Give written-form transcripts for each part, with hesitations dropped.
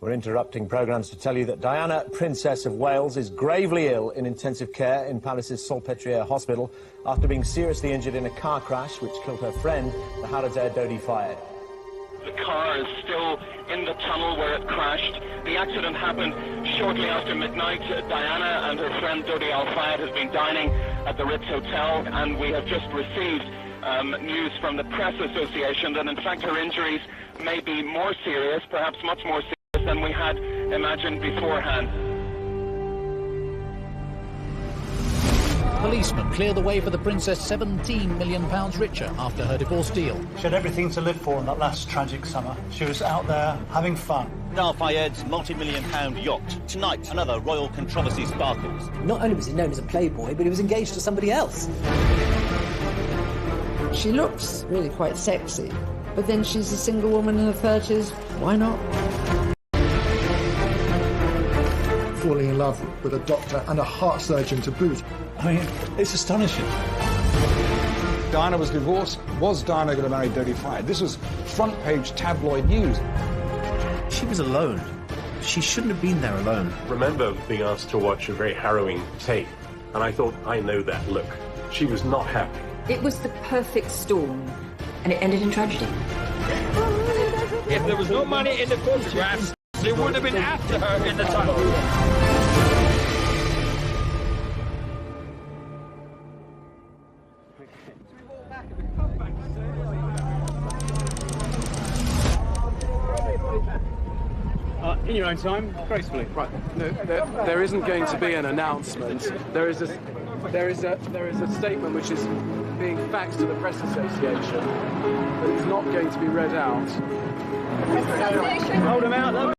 We're interrupting programmes to tell you that Diana, Princess of Wales, is gravely ill in intensive care in Palace's Salpêtrière Hospital after being seriously injured in a car crash which killed her friend, the Harrods Air Dodi fired. The car is still in the tunnel where it crashed. The accident happened shortly after midnight. Diana and her friend Dodi Al-Fayed has been dining at the Ritz Hotel, and we have just received news from the Press Association that in fact her injuries may be more serious, perhaps much more serious than we had imagined beforehand. Policemen clear the way for the princess £17 million richer after her divorce deal. She had everything to live for in that last tragic summer. She was out there having fun. Al-Fayed's multi-million-pound yacht. Tonight, another royal controversy sparkles. Not only was he known as a playboy, but he was engaged to somebody else. She looks really quite sexy, but then she's a single woman in her 30s. Why not? Falling in love with a doctor and a heart surgeon to boot. I mean, it's astonishing. Diana was divorced. Was Diana going to marry Dodi Fayed? This was front-page tabloid news. She was alone. She shouldn't have been there alone. I remember being asked to watch a very harrowing tape, and I thought, I know that look. She was not happy. It was the perfect storm, and it ended in tragedy. If there was no money in the photographs, they would have been after her in the tunnel. In your own time, gracefully. Right. No, there isn't going to be an announcement. There is a statement which is being faxed to the Press Association, but it's not going to be read out. Hold them out.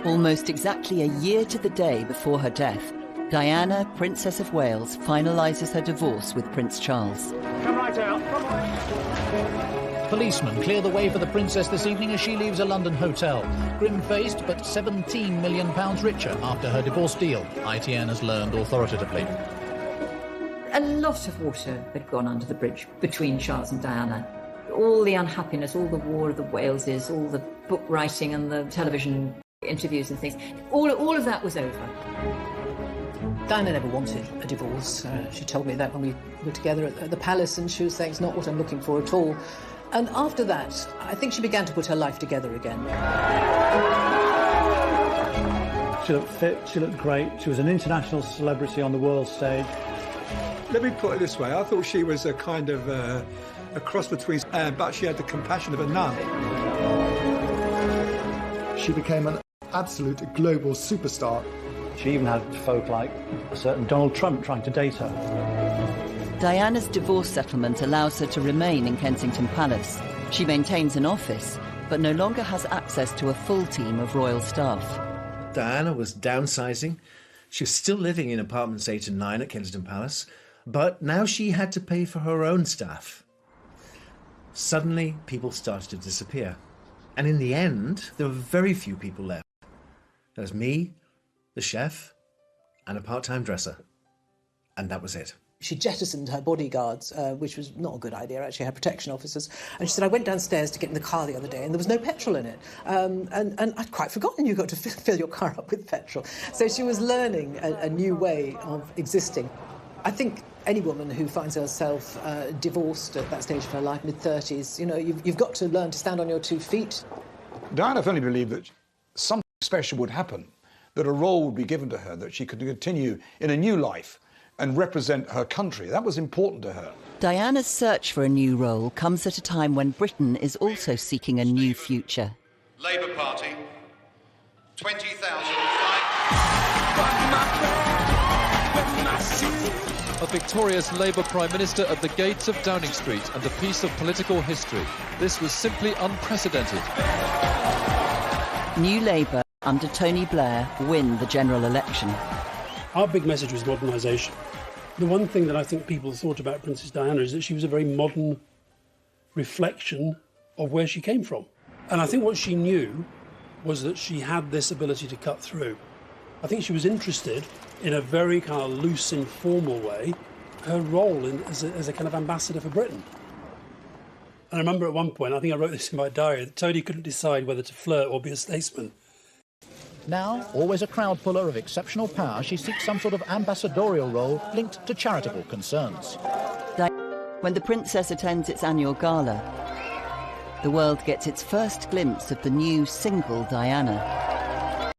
Almost exactly a year to the day before her death, Diana, Princess of Wales, finalises her divorce with Prince Charles. Come right out. Come on. Policemen clear the way for the princess this evening as she leaves a London hotel. Grim-faced, but £17 million richer after her divorce deal, ITN has learned authoritatively. A lot of water had gone under the bridge between Charles and Diana. All the unhappiness, all the War of the Waleses, all the book writing and the television interviews and things, all of that was over. Diana never wanted a divorce. She told me that when we were together at the palace, and she was saying it's not what I'm looking for at all. And after that, I think she began to put her life together again. She looked fit, she looked great, she was an international celebrity on the world stage. Let me put it this way, I thought she was a kind of a cross between but she had the compassion of a nun. She became an absolute global superstar. She even had folk like a certain Donald Trump trying to date her. Diana's divorce settlement allows her to remain in Kensington Palace. She maintains an office, but no longer has access to a full team of royal staff. Diana was downsizing. She was still living in apartments 8 and 9 at Kensington Palace, but now she had to pay for her own staff. Suddenly, people started to disappear. And in the end, there were very few people left. There was me, the chef, and a part-time dresser. And that was it. She jettisoned her bodyguards, which was not a good idea, actually, her protection officers. And she said, I went downstairs to get in the car the other day and there was no petrol in it. And I'd quite forgotten you got to fill your car up with petrol. So she was learning a new way of existing. I think any woman who finds herself divorced at that stage of her life, mid-30s, you know, you've got to learn to stand on your 2 feet. Diana firmly believed that something special would happen, that a role would be given to her, that she could continue in a new life and represent her country. That was important to her. Diana's search for a new role comes at a time when Britain is also seeking a new future. Labour Party, 20,000. A victorious Labour Prime Minister at the gates of Downing Street and a piece of political history. This was simply unprecedented. New Labour, under Tony Blair, win the general election. Our big message was modernisation. The one thing that I think people thought about Princess Diana is that she was a very modern reflection of where she came from. And I think what she knew was that she had this ability to cut through. I think she was interested in a very kind of loose, informal way, her role as a kind of ambassador for Britain. And I remember at one point, I think I wrote this in my diary, that Tony couldn't decide whether to flirt or be a statesman. Now, always a crowd puller of exceptional power, she seeks some sort of ambassadorial role linked to charitable concerns. When the princess attends its annual gala, the world gets its first glimpse of the new single Diana.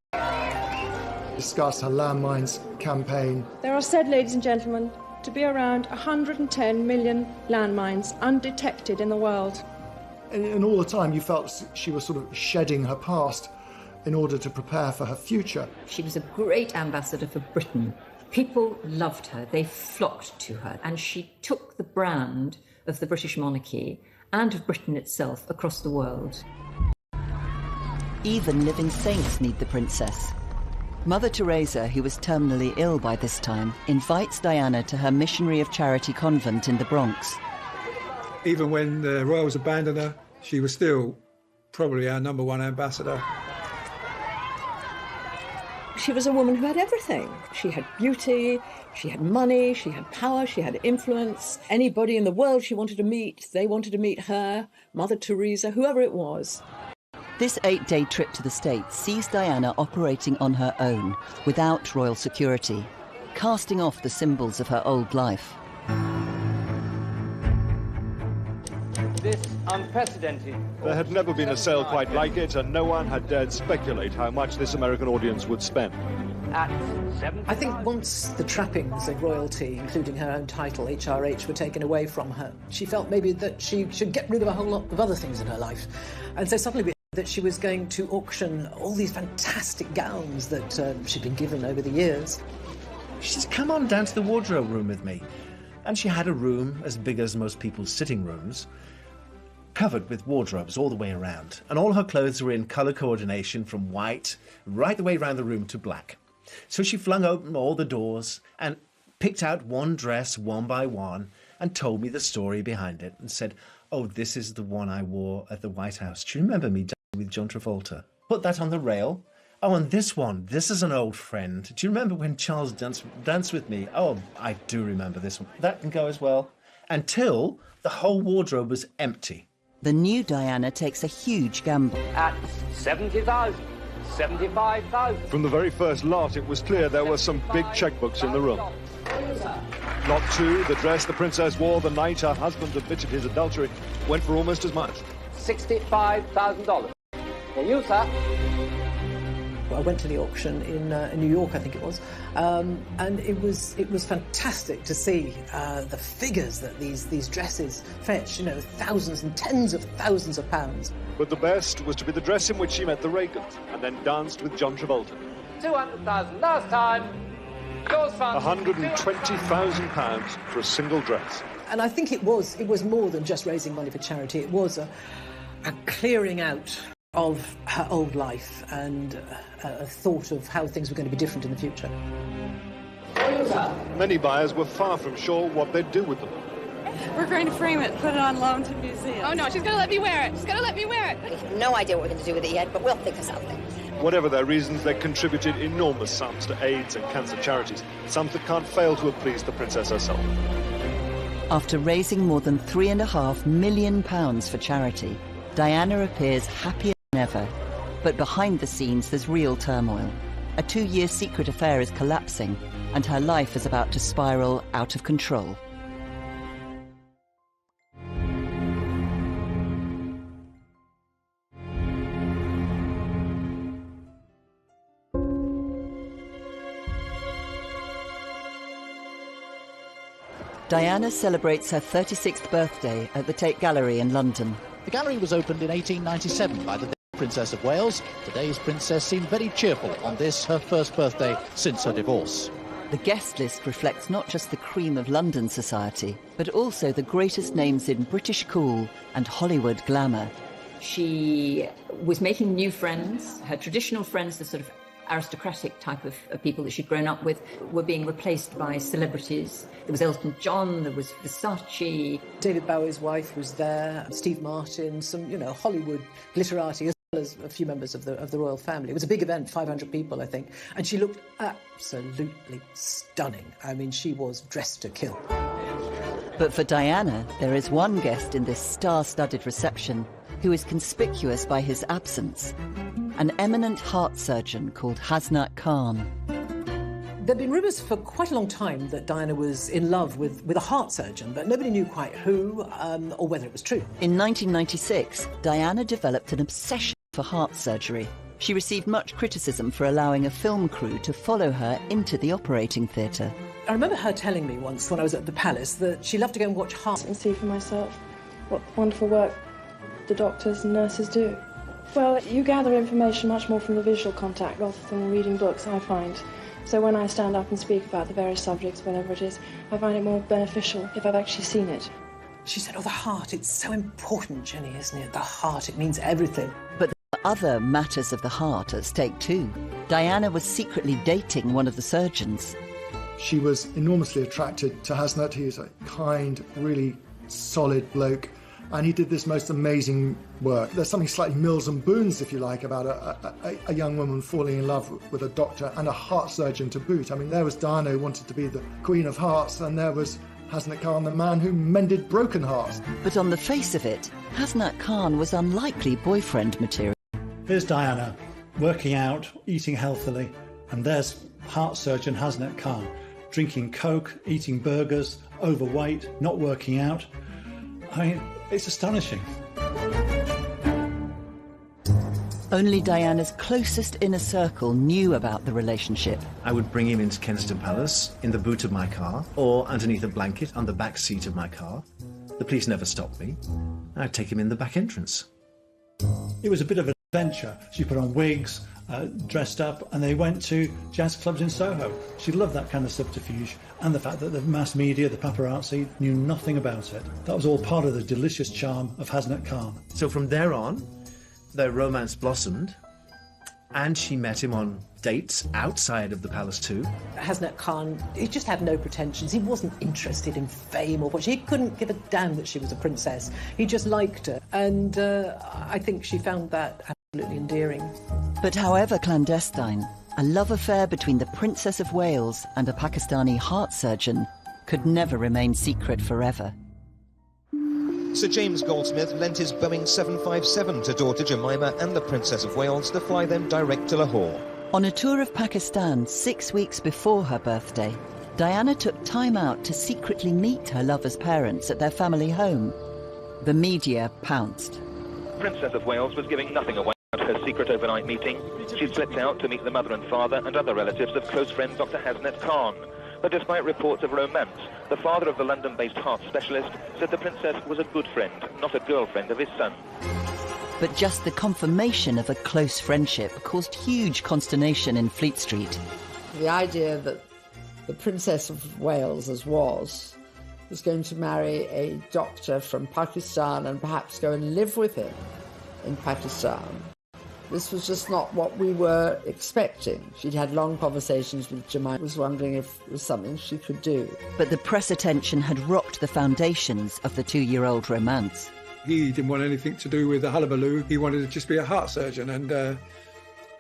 Discuss her landmines campaign. There are said, ladies and gentlemen, to be around 110 million landmines undetected in the world. And all the time you felt she was sort of shedding her past in order to prepare for her future. She was a great ambassador for Britain. People loved her, they flocked to her, and she took the brand of the British monarchy and of Britain itself across the world. Even living saints need the princess. Mother Teresa, who was terminally ill by this time, invites Diana to her missionary of charity convent in the Bronx. Even when the royals abandoned her, she was still probably our #1 ambassador. She was a woman who had everything. She had beauty, she had money, she had power, she had influence. Anybody in the world she wanted to meet, they wanted to meet her, Mother Teresa, whoever it was. This 8-day trip to the States sees Diana operating on her own, without royal security, casting off the symbols of her old life. This unprecedented. There had never been a sale quite like it, and no one had dared speculate how much this American audience would spend. I think once the trappings of royalty, including her own title, HRH, were taken away from her, she felt maybe that she should get rid of a whole lot of other things in her life. And so suddenly we heard that she was going to auction all these fantastic gowns that she'd been given over the years. She says, come on down to the wardrobe room with me. And she had a room as big as most people's sitting rooms, covered with wardrobes all the way around, and all her clothes were in colour coordination from white right the way around the room to black. So she flung open all the doors and picked out one dress one by one and told me the story behind it and said, oh, this is the one I wore at the White House. Do you remember me dancing with John Travolta? Put that on the rail. Oh, and this one, this is an old friend. Do you remember when Charles danced with me? Oh, I do remember this one. That can go as well. Until the whole wardrobe was empty. The new Diana takes a huge gamble. At 70,000, 75,000. From the very first lot, it was clear there were some big checkbooks in the room. Lot 2, the dress the princess wore the night her husband admitted his adultery, went for almost as much. $65,000. For you, sir. I went to the auction in New York, I think it was, and it was fantastic to see the figures that these dresses fetch. You know, thousands and tens of thousands of pounds. But the best was to be the dress in which she met the Reagans and then danced with John Travolta. 200,000 last time. Yours, son. £120,000 for a single dress. And I think it was more than just raising money for charity. It was a clearing out of her old life and a thought of how things were going to be different in the future. Many buyers were far from sure what they'd do with them. We're going to frame it, put it on loan to museums. Oh no, she's going to let me wear it. She's going to let me wear it. We have no idea what we're going to do with it yet, but we'll think of something. Whatever their reasons, they contributed enormous sums to AIDS and cancer charities, sums that can't fail to have pleased the princess herself. After raising more than £3.5 million for charity, Diana appears happier than ever. But behind the scenes, there's real turmoil. A 2-year secret affair is collapsing, and her life is about to spiral out of control. Diana celebrates her 36th birthday at the Tate Gallery in London. The gallery was opened in 1897 by the Princess of Wales. Today's princess seemed very cheerful on this, her first birthday since her divorce. The guest list reflects not just the cream of London society, but also the greatest names in British cool and Hollywood glamour. She was making new friends. Her traditional friends, the sort of aristocratic type of people that she'd grown up with, were being replaced by celebrities. There was Elton John, there was Versace. David Bowie's wife was there, Steve Martin, some, Hollywood glitterati, as well as a few members of the royal family. It was a big event, 500 people, I think, and she looked absolutely stunning. I mean, she was dressed to kill. But for Diana, there is one guest in this star-studded reception who is conspicuous by his absence an eminent heart surgeon called Hasnat Khan. There'd been rumours for quite a long time that Diana was in love with a heart surgeon, but nobody knew quite who or whether it was true. In 1996, Diana developed an obsession for heart surgery. She received much criticism for allowing a film crew to follow her into the operating theatre. I remember her telling me once when I was at the Palace that she loved to go and watch heart and see for myself what wonderful work the doctors and nurses do. Well, you gather information much more from the visual contact rather than reading books, I find. So when I stand up and speak about the various subjects, whatever it is, I find it more beneficial if I've actually seen it. She said, oh, the heart, it's so important, Jenny, isn't it? The heart, it means everything. But there were other matters of the heart at stake too. Diana was secretly dating one of the surgeons. She was enormously attracted to Hasnat. He was a kind, really solid bloke, and he did this most amazing work. There's something slightly Mills and Boons, if you like, about a young woman falling in love with a doctor and a heart surgeon to boot. I mean, there was Diana who wanted to be the Queen of Hearts, and there was Hasnat Khan, the man who mended broken hearts. But on the face of it, Hasnat Khan was unlikely boyfriend material. Here's Diana, working out, eating healthily, and there's heart surgeon Hasnat Khan, drinking Coke, eating burgers, overweight, not working out. I mean, it's astonishing. Only Diana's closest inner circle knew about the relationship. I would bring him into Kensington Palace in the boot of my car or underneath a blanket on the back seat of my car. The police never stopped me. I'd take him in the back entrance. It was a bit of an adventure. She put on wigs, dressed up, and they went to jazz clubs in Soho. She loved that kind of subterfuge, and the fact that the mass media, the paparazzi, knew nothing about it. That was all part of the delicious charm of Hasnat Khan. So from there on, their romance blossomed, and she met him on dates outside of the palace too. Hasnat Khan, he just had no pretensions. He wasn't interested in fame or what. He couldn't give a damn that she was a princess. He just liked her, and I think she found that absolutely endearing. But however clandestine, a love affair between the Princess of Wales and a Pakistani heart surgeon could never remain secret forever. Sir James Goldsmith lent his Boeing 757 to daughter Jemima and the Princess of Wales to fly them direct to Lahore. On a tour of Pakistan 6 weeks before her birthday, Diana took time out to secretly meet her lover's parents at their family home. The media pounced. Princess of Wales was giving nothing away about her secret overnight meeting. She slipped out to meet the mother and father and other relatives of close friend Dr. Hasnat Khan. But despite reports of romance, the father of the London-based heart specialist said the princess was a good friend, not a girlfriend of his son. But just the confirmation of a close friendship caused huge consternation in Fleet Street. The idea that the Princess of Wales, as was going to marry a doctor from Pakistan and perhaps go and live with him in Pakistan. This was just not what we were expecting. She'd had long conversations with Jemima, was wondering if it was something she could do. But the press attention had rocked the foundations of the two-year-old romance. He didn't want anything to do with the hullabaloo. He wanted to just be a heart surgeon, and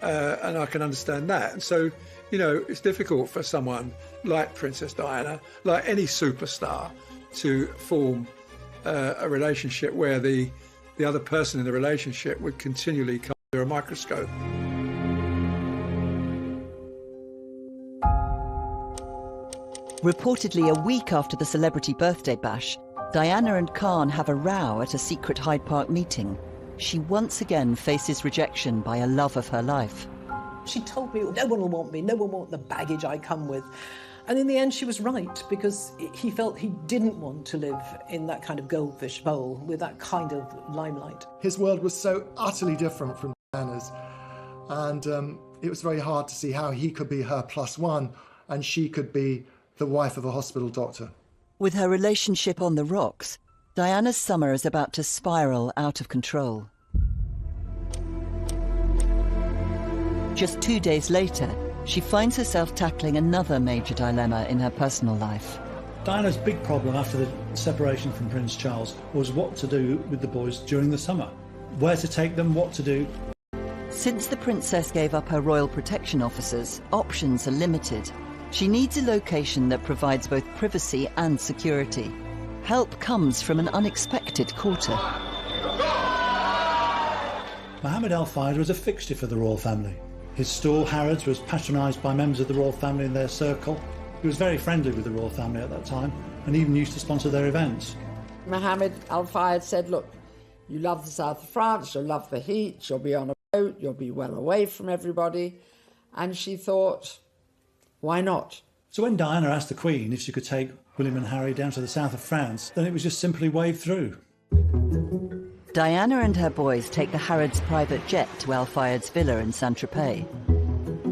I can understand that. And so, you know, it's difficult for someone like Princess Diana, like any superstar, to form a relationship where the other person in the relationship would continually come under a microscope. Reportedly a week after the celebrity birthday bash, Diana and Khan have a row at a secret Hyde Park meeting. She once again faces rejection by a love of her life. She told me, no one will want me, no one will want the baggage I come with. And in the end, she was right, because he felt he didn't want to live in that kind of goldfish bowl with that kind of limelight. His world was so utterly different from Diana's, and it was very hard to see how he could be her plus one and she could be the wife of a hospital doctor. With her relationship on the rocks, Diana's summer is about to spiral out of control. Just 2 days later, she finds herself tackling another major dilemma in her personal life. Diana's big problem after the separation from Prince Charles was what to do with the boys during the summer. Where to take them, what to do. Since the princess gave up her royal protection officers, options are limited. She needs a location that provides both privacy and security. Help comes from an unexpected quarter. Mohammed Al Fayed was a fixture for the royal family. His store, Harrods, was patronised by members of the royal family in their circle. He was very friendly with the royal family at that time and even used to sponsor their events. Mohammed Al Fayed said, look, you love the south of France, you'll love the heat, you'll be on a boat, you'll be well away from everybody. And she thought, why not? So when Diana asked the Queen if she could take William and Harry down to the south of France, then it was just simply waved through. Diana and her boys take the Harrods' private jet to Al Fayed's villa in Saint-Tropez.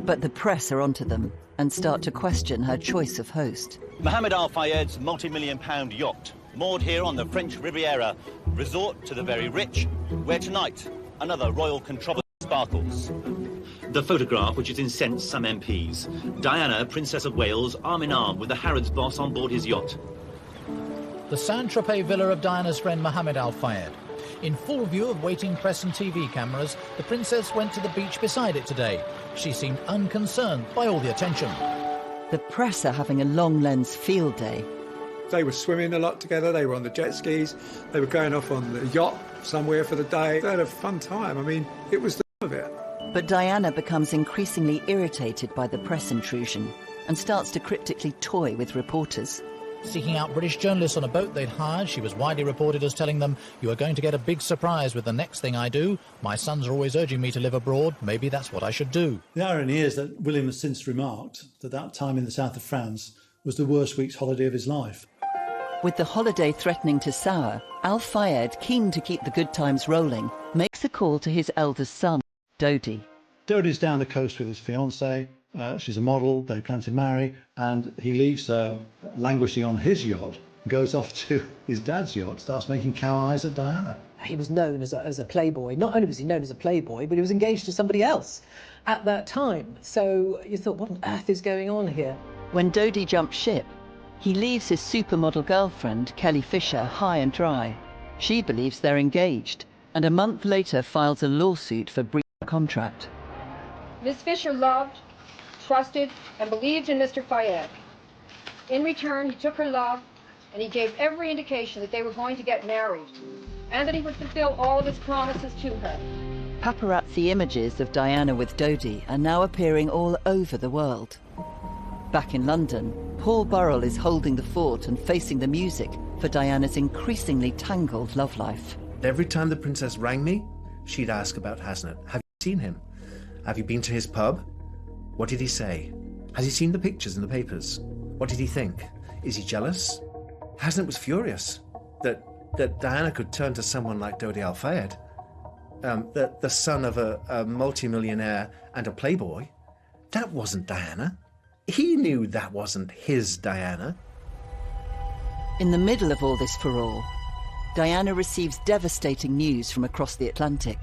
But the press are onto them and start to question her choice of host. Mohammed Al Fayed's multi-million-pound yacht, moored here on the French Riviera, resort to the very rich, where tonight another royal controversy sparkles. The photograph which has incensed some MPs. Diana, Princess of Wales, arm in arm with the Harrods boss on board his yacht. The Saint-Tropez villa of Diana's friend Mohammed Al Fayed. In full view of waiting press and TV cameras, the princess went to the beach beside it today. She seemed unconcerned by all the attention. The press are having a long lens field day. They were swimming a lot together, they were on the jet skis, they were going off on the yacht somewhere for the day. They had a fun time. I mean, it was the of it. But Diana becomes increasingly irritated by the press intrusion and starts to cryptically toy with reporters. Seeking out British journalists on a boat they'd hired, she was widely reported as telling them, "You are going to get a big surprise with the next thing I do. My sons are always urging me to live abroad. Maybe that's what I should do." The irony is that William has since remarked that that time in the south of France was the worst week's holiday of his life. With the holiday threatening to sour, Al Fayed, keen to keep the good times rolling, makes a call to his eldest son, Dodi. Dodi's down the coast with his fiancée. She's a model, they plan to marry, and he leaves her languishing on his yacht, goes off to his dad's yacht, starts making cow eyes at Diana. He was known as a playboy. Not only was he known as a playboy, but he was engaged to somebody else at that time. So you thought, what on earth is going on here? When Dodi jumps ship, he leaves his supermodel girlfriend, Kelly Fisher, high and dry. She believes they're engaged, and a month later files a lawsuit for breach of contract. Miss Fisher loved, trusted, and believed in Mr. Fayed. In return, he took her love, and he gave every indication that they were going to get married, and that he would fulfill all of his promises to her. Paparazzi images of Diana with Dodi are now appearing all over the world. Back in London, Paul Burrell is holding the fort and facing the music for Diana's increasingly tangled love life. Every time the princess rang me, she'd ask about Hasnett. Have you seen him? Have you been to his pub? What did he say? Has he seen the pictures in the papers? What did he think? Is he jealous? Hasnett was furious that Diana could turn to someone like Dodi Al Fayed, the son of a multimillionaire and a playboy. That wasn't Diana. He knew that wasn't his Diana. In the middle of all this furore, Diana receives devastating news from across the Atlantic.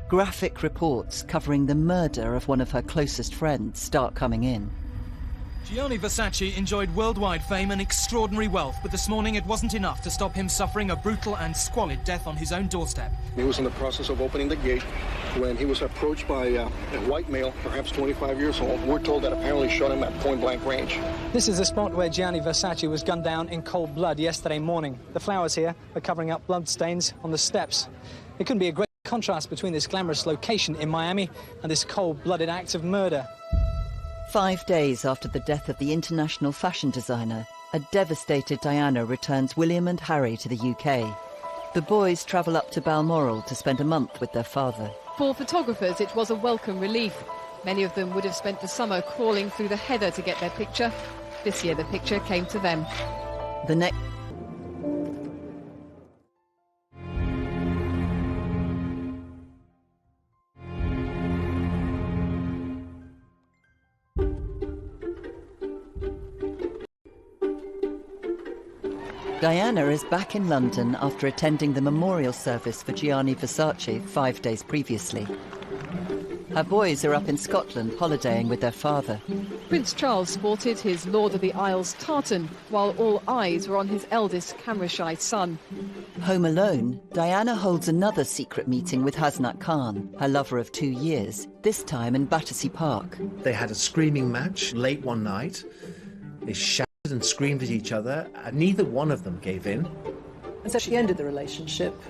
Graphic reports covering the murder of one of her closest friends start coming in. Gianni Versace enjoyed worldwide fame and extraordinary wealth, but this morning it wasn't enough to stop him suffering a brutal and squalid death on his own doorstep. He was in the process of opening the gate when he was approached by a white male, perhaps 25 years old. We're told that apparently shot him at point-blank range. This is the spot where Gianni Versace was gunned down in cold blood yesterday morning. The flowers here are covering up blood stains on the steps. It couldn't be a great contrast between this glamorous location in Miami and this cold-blooded act of murder. 5 days after the death of the international fashion designer, a devastated Diana returns William and Harry to the UK. The boys travel up to Balmoral to spend a month with their father. For photographers, it was a welcome relief. Many of them would have spent the summer crawling through the heather to get their picture. This year, the picture came to them. The next Diana is back in London after attending the memorial service for Gianni Versace 5 days previously. Her boys are up in Scotland holidaying with their father. Prince Charles sported his Lord of the Isles tartan, while all eyes were on his eldest camera-shy son. Home alone, Diana holds another secret meeting with Hasnett Khan, her lover of 2 years, this time in Battersea Park. They had a screaming match late one night. They shouted and screamed at each other, and neither one of them gave in. And so she ended the relationship.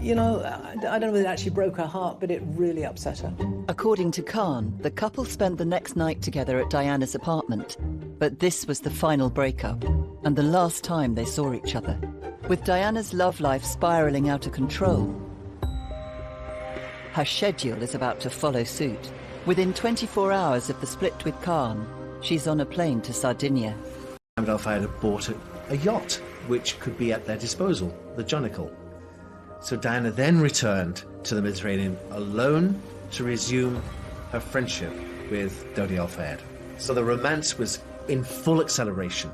you know, I don't know whether it actually broke her heart, but it really upset her. According to Khan, the couple spent the next night together at Diana's apartment. But this was the final breakup, and the last time they saw each other. With Diana's love life spiralling out of control, her schedule is about to follow suit. Within 24 hours of the split with Khan, she's on a plane to Sardinia. Mohammed Al Fayed had bought a yacht, which could be at their disposal, the Jonicle. So Diana then returned to the Mediterranean alone to resume her friendship with Dodi Al Fayed. So the romance was in full acceleration.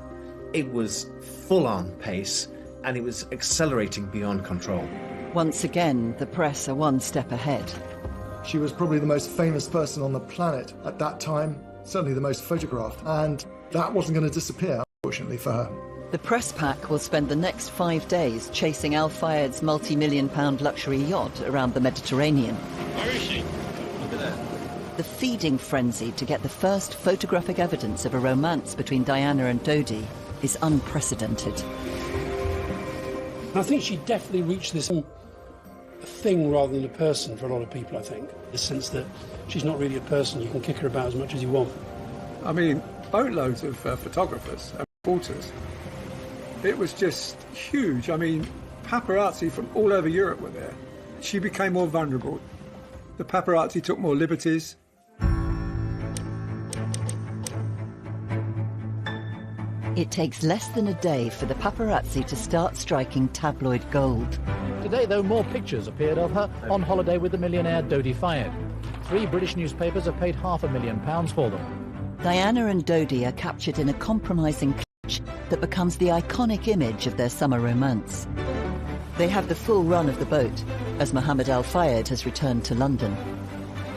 It was full-on pace, and it was accelerating beyond control. Once again, the press are one step ahead. She was probably the most famous person on the planet at that time, certainly the most photographed, and that wasn't going to disappear, unfortunately, for her. The press pack will spend the next 5 days chasing Al Fayed's multi-million-pound luxury yacht around the Mediterranean. Where is she? Look at that. The feeding frenzy to get the first photographic evidence of a romance between Diana and Dodi is unprecedented. I think she definitely reached this thing rather than a person for a lot of people, I think. The sense that she's not really a person, you can kick her about as much as you want. I mean, boatloads of photographers and reporters. It was just huge. I mean, paparazzi from all over Europe were there. She became more vulnerable. The paparazzi took more liberties. It takes less than a day for the paparazzi to start striking tabloid gold. Today, though, more pictures appeared of her on holiday with the millionaire Dodi Fayed. 3 British newspapers have paid £500,000 for them. Diana and Dodi are captured in a compromising clutch that becomes the iconic image of their summer romance. They have the full run of the boat, as Mohammed Al Fayed has returned to London.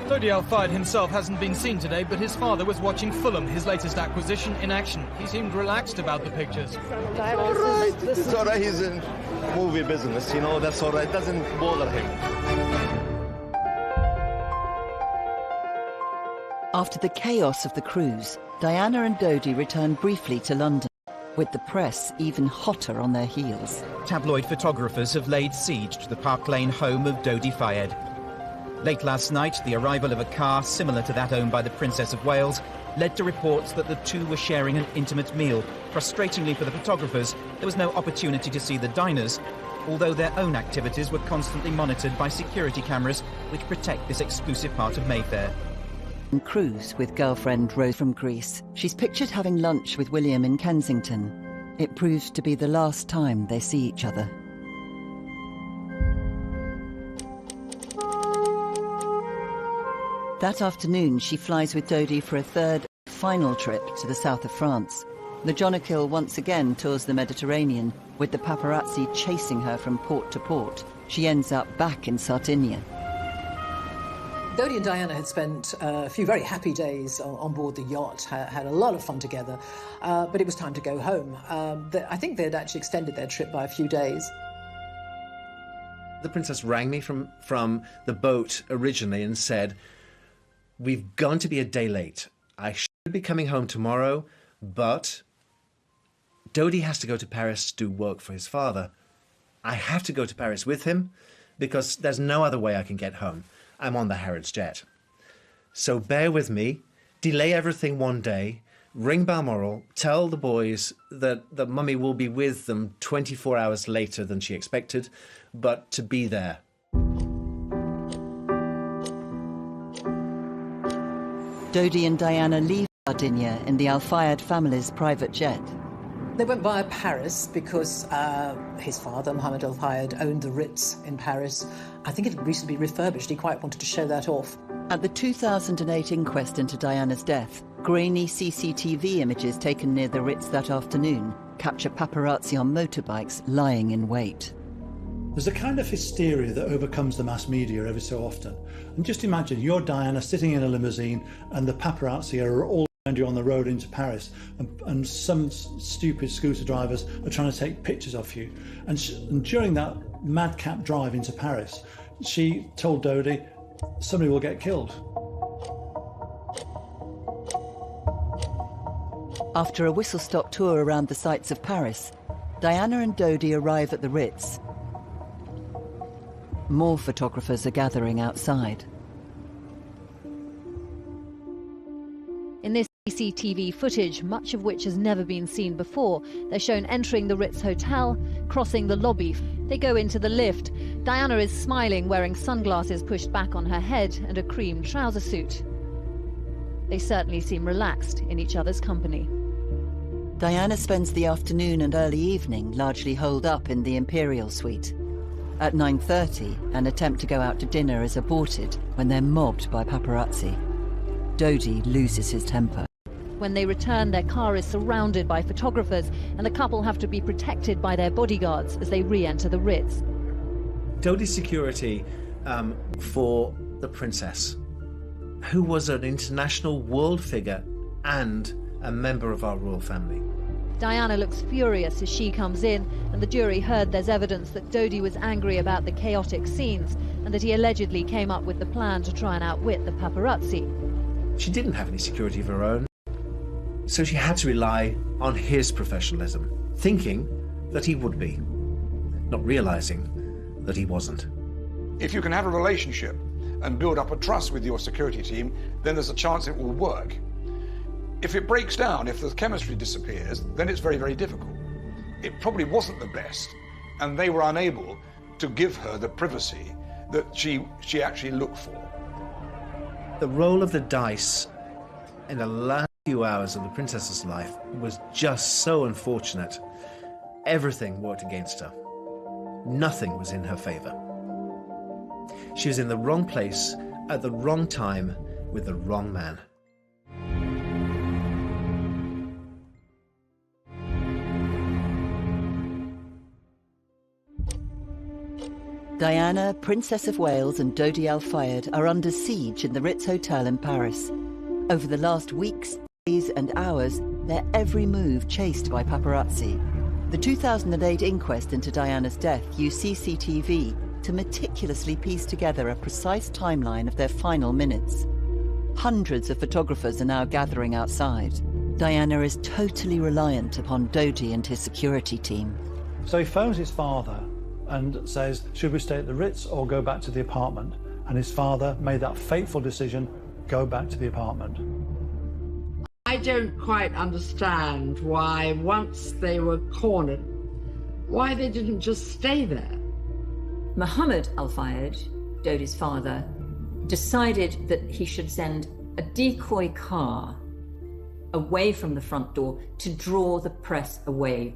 Dodi Al Fayed himself hasn't been seen today, but his father was watching Fulham, his latest acquisition, in action. He seemed relaxed about the pictures. It's all right, he's in movie business, you know, that's all right, it doesn't bother him. After the chaos of the cruise, Diana and Dodi return briefly to London, with the press even hotter on their heels. Tabloid photographers have laid siege to the Park Lane home of Dodi Fayed. Late last night, the arrival of a car similar to that owned by the Princess of Wales led to reports that the two were sharing an intimate meal. Frustratingly for the photographers, there was no opportunity to see the diners, although their own activities were constantly monitored by security cameras which protect this exclusive part of Mayfair. Cruise with girlfriend Rose from Greece. She's pictured having lunch with William in Kensington. It proves to be the last time they see each other. That afternoon, she flies with Dodi for a third, final trip to the south of France. The Jonicle once again tours the Mediterranean, with the paparazzi chasing her from port to port. She ends up back in Sardinia. Dodi and Diana had spent a few very happy days on board the yacht, had a lot of fun together, but it was time to go home. I think they'd actually extended their trip by a few days. The princess rang me from the boat originally and said, "We've gone to be a day late. I should be coming home tomorrow, but Dodi has to go to Paris to do work for his father. I have to go to Paris with him because there's no other way I can get home. I'm on the Harrods jet. So bear with me, delay everything one day, ring Balmoral, tell the boys that Mummy will be with them 24 hours later than she expected, but to be there." Dodi and Diana leave Sardinia in the Al Fayed family's private jet. They went via Paris because his father, Mohammed Al Fayed, owned the Ritz in Paris. I think it had recently refurbished. He quite wanted to show that off. At the 2008 inquest into Diana's death, grainy CCTV images taken near the Ritz that afternoon capture paparazzi on motorbikes lying in wait. There's a kind of hysteria that overcomes the mass media every so often. And just imagine you're Diana sitting in a limousine and the paparazzi are all around you on the road into Paris, and some stupid scooter drivers are trying to take pictures of you. And during that madcap drive into Paris, she told Dodi, "Somebody will get killed." After a whistle-stop tour around the sights of Paris, Diana and Dodi arrive at the Ritz. more photographers are gathering outside. In this CCTV footage, much of which has never been seen before, they're shown entering the Ritz Hotel, crossing the lobby. They go into the lift. Diana is smiling, wearing sunglasses pushed back on her head and a cream trouser suit. They certainly seem relaxed in each other's company. Diana spends the afternoon and early evening largely holed up in the Imperial Suite. At 9:30, an attempt to go out to dinner is aborted when they're mobbed by paparazzi. Dodi loses his temper. When they return, their car is surrounded by photographers, and the couple have to be protected by their bodyguards as they re-enter the Ritz. Dodi's security for the princess, who was an international world figure and a member of our royal family. Diana looks furious as she comes in, and the jury heard there's evidence that Dodi was angry about the chaotic scenes and that he allegedly came up with the plan to try and outwit the paparazzi. She didn't have any security of her own, so she had to rely on his professionalism, thinking that he would be, not realizing that he wasn't. If you can have a relationship and build up a trust with your security team, then there's a chance it will work. If it breaks down, if the chemistry disappears, then it's very, very difficult. It probably wasn't the best, and they were unable to give her the privacy that she actually looked for. The roll of the dice in the last few hours of the princess's life was just so unfortunate. Everything worked against her. Nothing was in her favor. She was in the wrong place at the wrong time with the wrong man. Diana, Princess of Wales and Dodi Al-Fayed are under siege in the Ritz Hotel in Paris. Over the last weeks, days and hours, their every move chased by paparazzi. The 2008 inquest into Diana's death used CCTV to meticulously piece together a precise timeline of their final minutes. Hundreds of photographers are now gathering outside. Diana is totally reliant upon Dodi and his security team. So he phones his father and says, should we stay at the Ritz or go back to the apartment? And his father made that fateful decision, go back to the apartment. I don't quite understand why, once they were cornered, why they didn't just stay there. Mohammed Al-Fayed, Dodi's father, decided that he should send a decoy car away from the front door to draw the press away,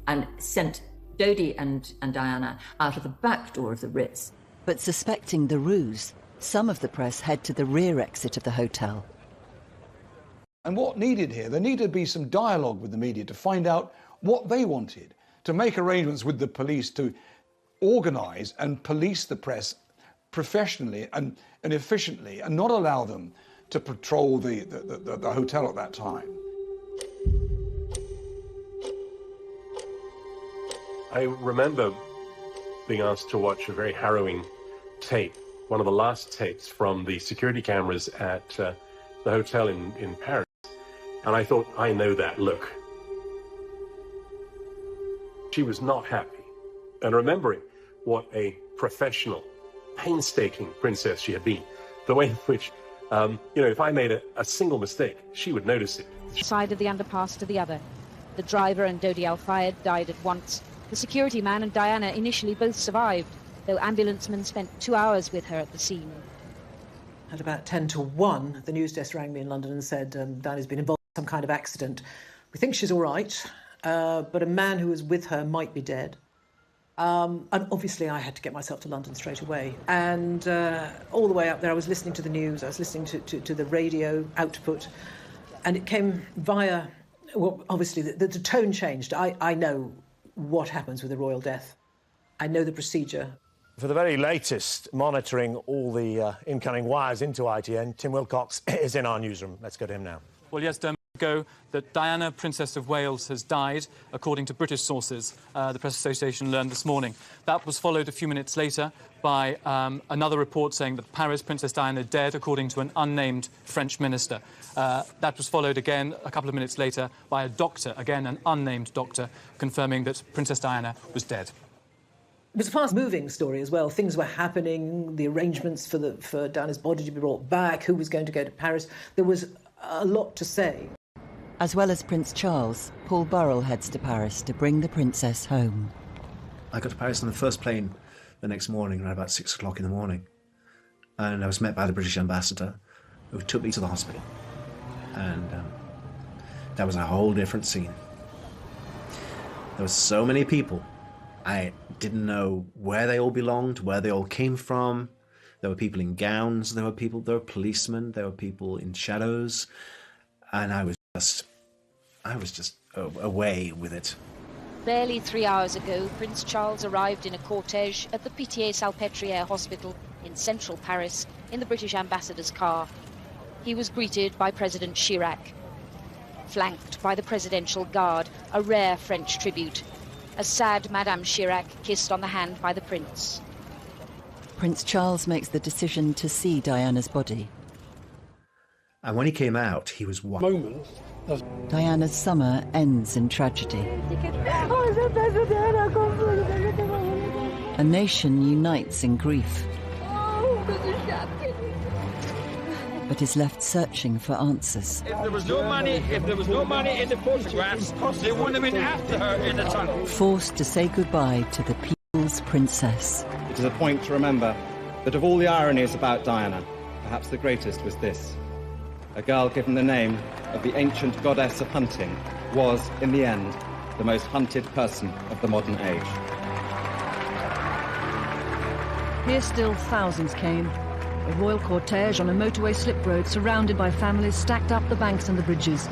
and sent Dodi and Diana out of the back door of the Ritz. But suspecting the ruse, some of the press head to the rear exit of the hotel. And what needed here, there needed to be some dialogue with the media to find out what they wanted, to make arrangements with the police to organise and police the press professionally and efficiently, and not allow them to patrol the hotel at that time. I remember being asked to watch a very harrowing tape, one of the last tapes from the security cameras at the hotel in Paris. And I thought, I know that look. She was not happy. And remembering what a professional, painstaking princess she had been, the way in which, if I made a single mistake, she would notice it. Side of the underpass to the other. The driver and Dodi Al-Fayed died at once. The security man and Diana initially both survived, though ambulancemen spent 2 hours with her at the scene. At about 10 to 1, the news desk rang me in London and said Diana's been involved in some kind of accident. We think she's all right, but a man who was with her might be dead. And obviously I had to get myself to London straight away. And all the way up there I was listening to the news, I was listening to the radio output, and it came via, well, obviously the tone changed. I know what happens with a royal death. I know the procedure. For the very latest, monitoring all the incoming wires into ITN, Tim Wilcox is in our newsroom. Let's go to him now. Well, yes, ago that Diana, Princess of Wales, has died, according to British sources, the Press Association learned this morning. That was followed a few minutes later by another report saying that Paris, Princess Diana dead, according to an unnamed French minister. That was followed again a couple of minutes later by a doctor, again an unnamed doctor, confirming that Princess Diana was dead. It was a fast-moving story as well. Things were happening, the arrangements for Diana's body to be brought back, who was going to go to Paris. There was a lot to say. As well as Prince Charles, Paul Burrell heads to Paris to bring the princess home. I got to Paris on the first plane the next morning, around about 6 o'clock in the morning. And I was met by the British ambassador, who took me to the hospital. And that was a whole different scene. There were so many people. I didn't know where they all belonged, where they all came from. There were people in gowns, there were policemen, there were people in shadows. And I was just away with it. Barely 3 hours ago, Prince Charles arrived in a cortege at the Pitié-Salpêtrière Hospital in central Paris in the British ambassador's car. He was greeted by President Chirac, flanked by the Presidential Guard, a rare French tribute. A sad Madame Chirac kissed on the hand by the Prince. Prince Charles makes the decision to see Diana's body. And when he came out, he was white. Diana's summer ends in tragedy. A nation unites in grief, but is left searching for answers. If there was no money in the photographs, they wouldn't have been after her in the tunnel. Forced to say goodbye to the people's princess. It is a point to remember that of all the ironies about Diana, perhaps the greatest was this. A girl given the name of the ancient goddess of hunting was, in the end, the most hunted person of the modern age. Here still thousands came. A royal cortege on a motorway slip road surrounded by families stacked up the banks and the bridges.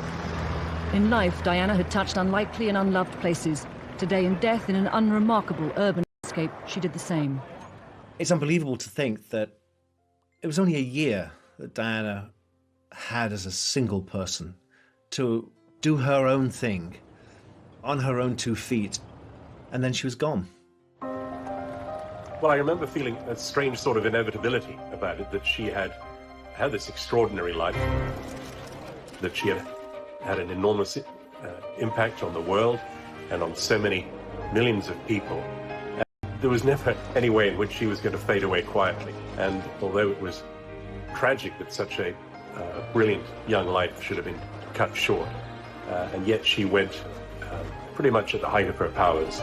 In life, Diana had touched unlikely and unloved places. Today, in death, in an unremarkable urban landscape, she did the same. It's unbelievable to think that it was only a year that Diana had as a single person to do her own thing on her own 2 feet, and then she was gone. Well, I remember feeling a strange sort of inevitability about it, that she had had this extraordinary life, that she had an enormous impact on the world and on so many millions of people. And there was never any way in which she was going to fade away quietly. And although it was tragic that such a brilliant young life should have been cut short, and yet she went pretty much at the height of her powers.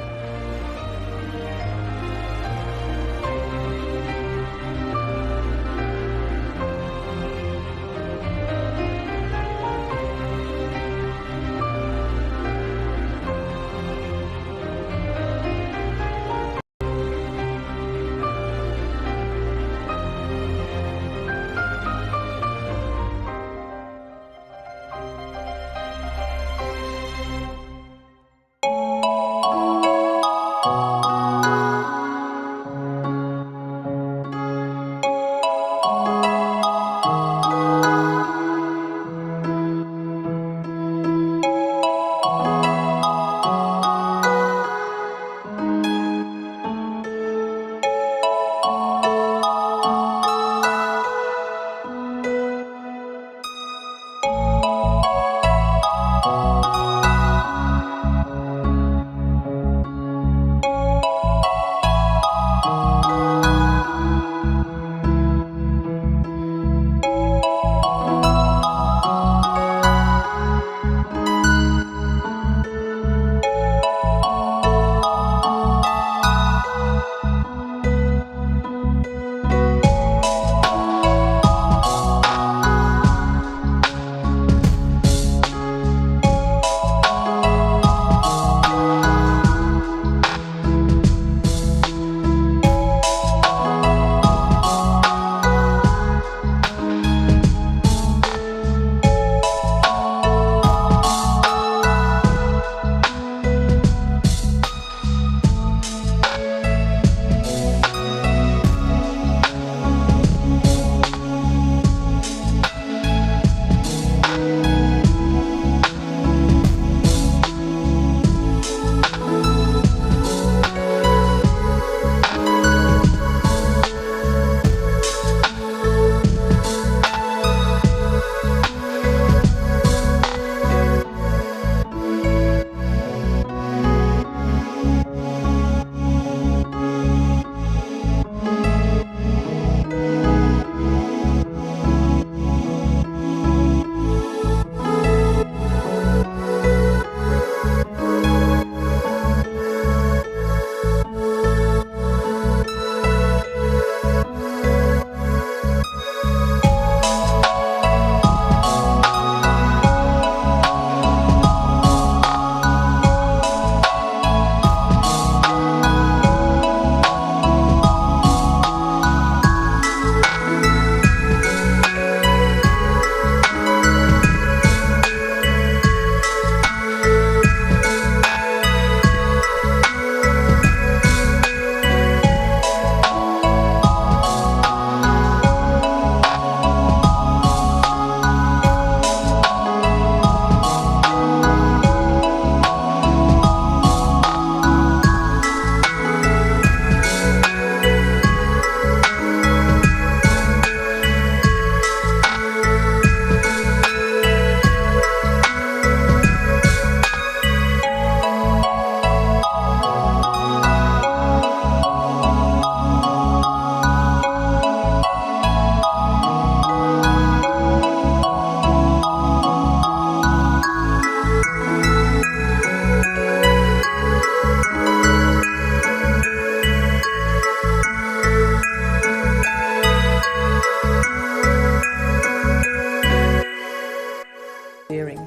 earring.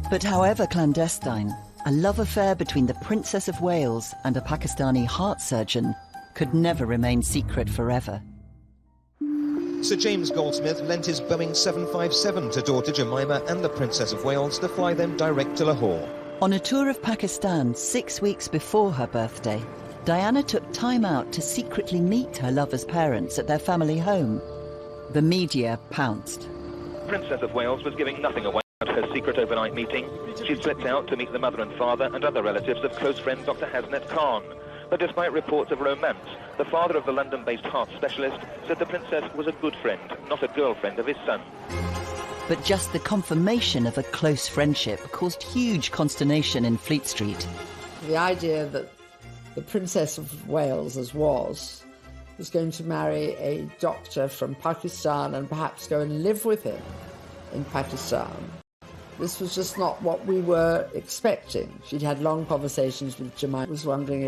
But however clandestine, a love affair between the Princess of Wales and a Pakistani heart surgeon could never remain secret forever. Sir James Goldsmith lent his Boeing 757 to daughter Jemima and the Princess of Wales to fly them direct to Lahore. On a tour of Pakistan 6 weeks before her birthday, Diana took time out to secretly meet her lover's parents at their family home. The media pounced. Princess of Wales was giving nothing away about her secret overnight meeting. She slipped out to meet the mother and father and other relatives of close friend Dr. Hasnet Khan. But despite reports of romance, the father of the London-based heart specialist said the princess was a good friend, not a girlfriend of his son. But just the confirmation of a close friendship caused huge consternation in Fleet Street. The idea that the Princess of Wales, as was going to marry a doctor from Pakistan and perhaps go and live with him in Pakistan. This was just not what we were expecting. She'd had long conversations with Jemima, was wondering